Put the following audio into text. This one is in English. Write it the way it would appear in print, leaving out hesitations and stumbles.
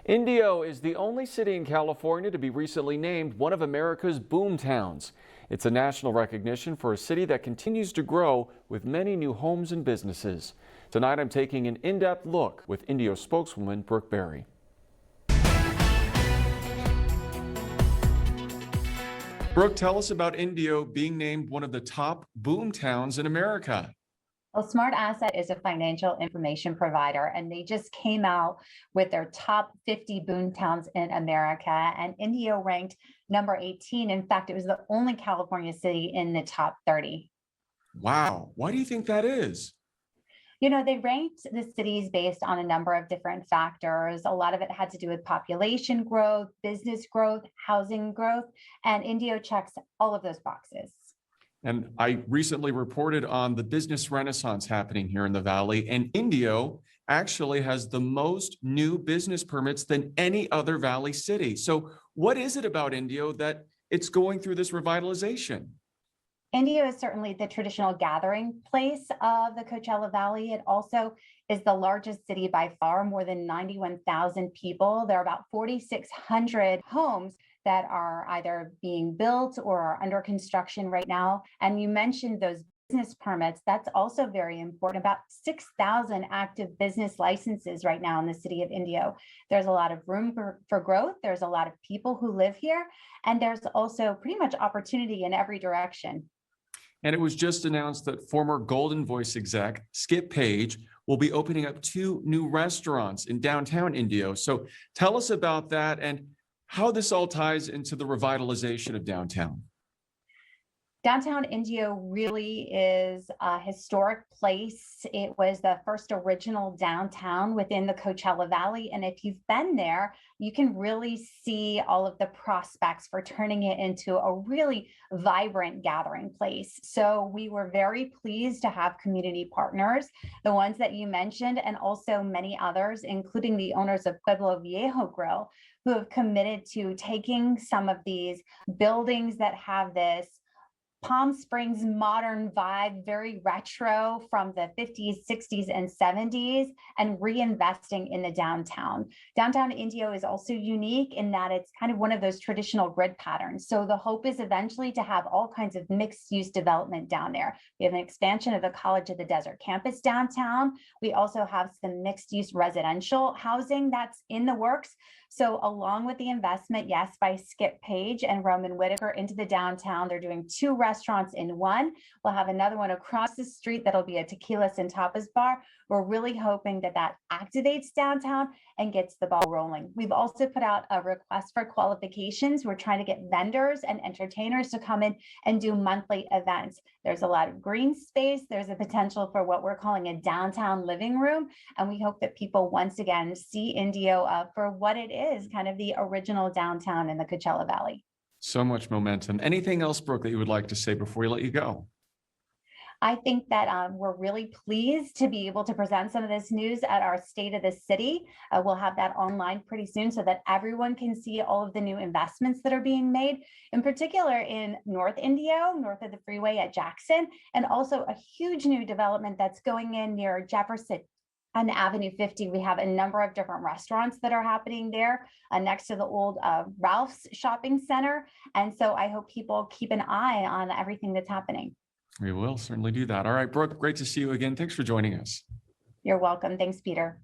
Indio is the only city in California to be recently named one of America's boom towns. It's a national recognition for a city that continues to grow with many new homes and businesses. Tonight I'm taking an in-depth look with Indio spokeswoman Brooke Beare. Brooke, tell us about Indio being named one of the top boom towns in America. Well, Smart Asset is a financial information provider, and they just came out with their top 50 boom towns in America, and Indio ranked number 18. In fact, it was the only California city in the top 30. Wow, why do you think that is? They ranked the cities based on a number of different factors. A lot of it had to do with population growth, business growth, housing growth, and Indio checks all of those boxes. And I recently reported on the business renaissance happening here in the Valley, and Indio actually has the most new business permits than any other Valley city. So what is it about Indio that it's going through this revitalization? Indio is certainly the traditional gathering place of the Coachella Valley. It also is the largest city by far, more than 91,000 people. There are about 4,600 homes that are either being built or are under construction right now. And you mentioned those business permits. That's also very important. About 6,000 active business licenses right now in the city of Indio. There's a lot of room for growth. There's a lot of people who live here. And there's also pretty much opportunity in every direction. And it was just announced that former Golden Voice exec Skip Page will be opening up 2 new restaurants in downtown Indio. So tell us about that and how this all ties into the revitalization of downtown. Downtown Indio really is a historic place. It was the first original downtown within the Coachella Valley. And if you've been there, you can really see all of the prospects for turning it into a really vibrant gathering place. So we were very pleased to have community partners, the ones that you mentioned, and also many others, including the owners of Pueblo Viejo Grill, who have committed to taking some of these buildings that have this Palm Springs modern vibe, very retro from the 50s, 60s, and 70s, and reinvesting in the downtown. Downtown Indio is also unique in that it's kind of one of those traditional grid patterns. So the hope is eventually to have all kinds of mixed use development down there. We have an expansion of the College of the Desert campus downtown. We also have some mixed use residential housing that's in the works. So along with the investment, yes, by Skip Page and Roman Whitaker into the downtown, they're doing 2 restaurants in one. We'll have another one across the street that'll be a tequilas and tapas bar. We're really hoping that that activates downtown and gets the ball rolling. We've also put out a request for qualifications. We're trying to get vendors and entertainers to come in and do monthly events. There's a lot of green space. There's a potential for what we're calling a downtown living room. And we hope that people once again see Indio for what it is, kind of the original downtown in the Coachella Valley. So much momentum. Anything else, Brooke, that you would like to say before we let you go? I think that we're really pleased to be able to present some of this news at our State of the City. We'll have that online pretty soon so that everyone can see all of the new investments that are being made, in particular in North Indio, north of the freeway at Jackson, and also a huge new development that's going in near Jefferson on Avenue 50. We have a number of different restaurants that are happening there next to the old Ralph's shopping center. And so I hope people keep an eye on everything that's happening. We will certainly do that. All right, Brooke, great to see you again. Thanks for joining us. You're welcome. Thanks, Peter.